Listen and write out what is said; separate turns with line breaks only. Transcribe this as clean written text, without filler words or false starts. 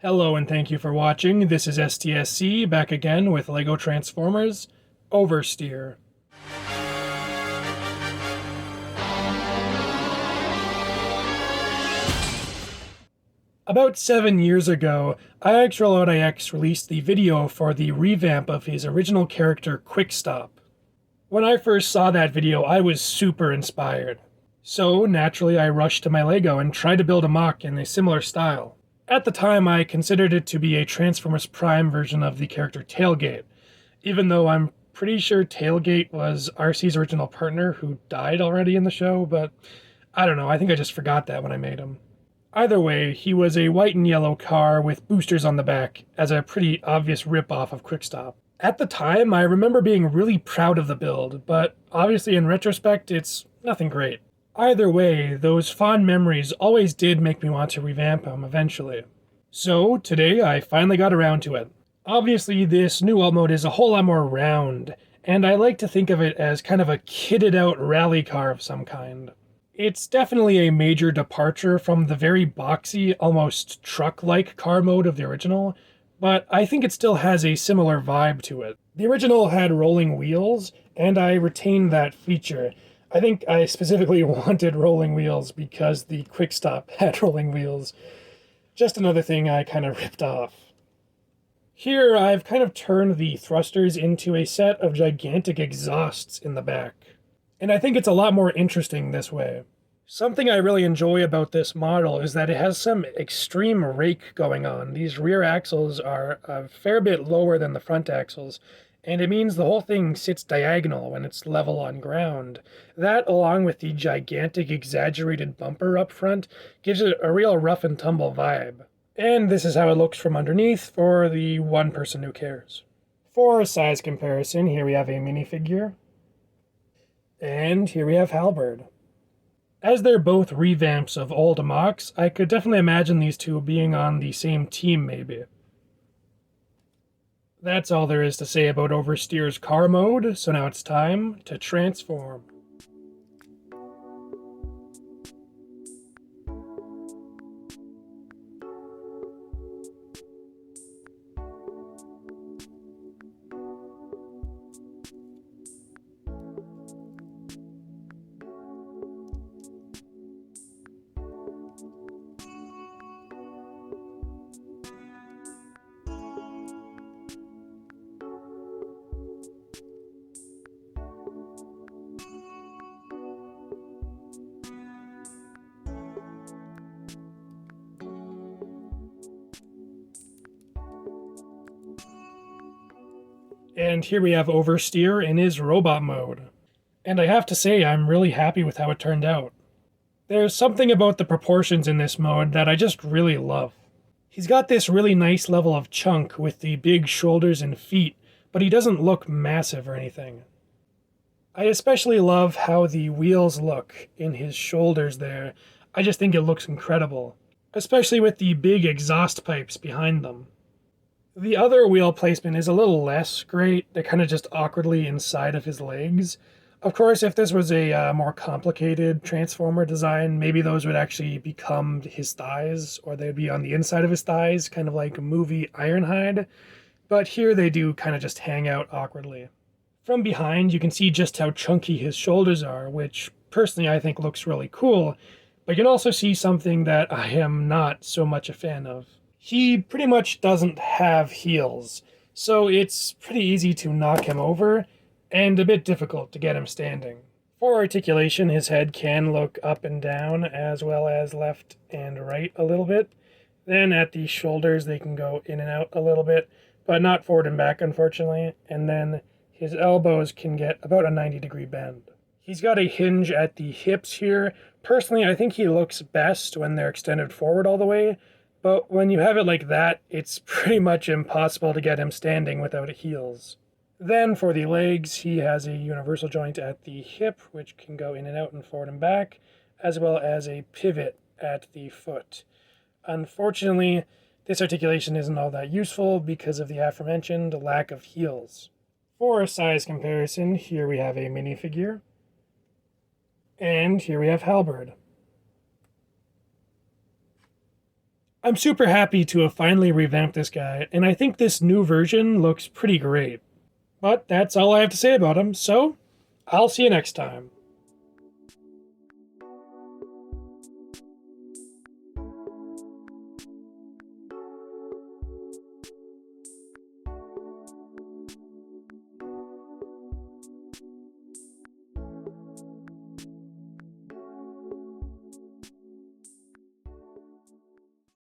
Hello and thank you for watching. This is STSC back again with LEGO Transformers Oversteer. About 7 years ago, IX released the video for the revamp of his original character Quickstop. When I first saw that video, I was super inspired. So, naturally, I rushed to my LEGO and tried to build a mock in a similar style. At the time, I considered it to be a Transformers Prime version of the character Tailgate, even though I'm pretty sure Tailgate was RC's original partner who died already in the show, but I don't know, I think I just forgot that when I made him. Either way, he was a white and yellow car with boosters on the back, as a pretty obvious rip-off of Quickstop. At the time, I remember being really proud of the build, but obviously in retrospect, it's nothing great. Either way, those fond memories always did make me want to revamp him eventually. So, today I finally got around to it. Obviously, this new alt mode is a whole lot more round, and I like to think of it as kind of a kitted out rally car of some kind. It's definitely a major departure from the very boxy, almost truck-like car mode of the original, but I think it still has a similar vibe to it. The original had rolling wheels, and I retained that feature. I think I specifically wanted rolling wheels because the Quickstop had rolling wheels. Just another thing I kind of ripped off. Here, I've kind of turned the thrusters into a set of gigantic exhausts in the back. And I think it's a lot more interesting this way. Something I really enjoy about this model is that it has some extreme rake going on. These rear axles are a fair bit lower than the front axles, and it means the whole thing sits diagonal when it's level on ground. That, along with the gigantic exaggerated bumper up front, gives it a real rough and tumble vibe. And this is how it looks from underneath for the one person who cares. For a size comparison, here we have a minifigure, and here we have Halberd. As they're both revamps of old mocks, I could definitely imagine these two being on the same team maybe. That's all there is to say about Oversteer's car mode, so now it's time to transform. And here we have Oversteer in his robot mode. And I have to say, I'm really happy with how it turned out. There's something about the proportions in this mode that I just really love. He's got this really nice level of chunk with the big shoulders and feet, but he doesn't look massive or anything. I especially love how the wheels look in his shoulders there. I just think it looks incredible, especially with the big exhaust pipes behind them. The other wheel placement is a little less great. They're kind of just awkwardly inside of his legs. Of course, if this was a more complicated Transformer design, maybe those would actually become his thighs, or they'd be on the inside of his thighs, kind of like a movie Ironhide. But here they do kind of just hang out awkwardly. From behind, you can see just how chunky his shoulders are, which personally I think looks really cool, but you can also see something that I am not so much a fan of. He pretty much doesn't have heels, so it's pretty easy to knock him over, and a bit difficult to get him standing. For articulation, his head can look up and down, as well as left and right a little bit. Then at the shoulders, they can go in and out a little bit, but not forward and back, unfortunately. And then his elbows can get about a 90-degree bend. He's got a hinge at the hips here. Personally, I think he looks best when they're extended forward all the way, but when you have it like that, it's pretty much impossible to get him standing without heels. Then for the legs, he has a universal joint at the hip, which can go in and out and forward and back, as well as a pivot at the foot. Unfortunately, this articulation isn't all that useful because of the aforementioned lack of heels. For a size comparison, here we have a minifigure, and here we have Halberd. I'm super happy to have finally revamped this guy, and I think this new version looks pretty great. But that's all I have to say about him, so I'll see you next time.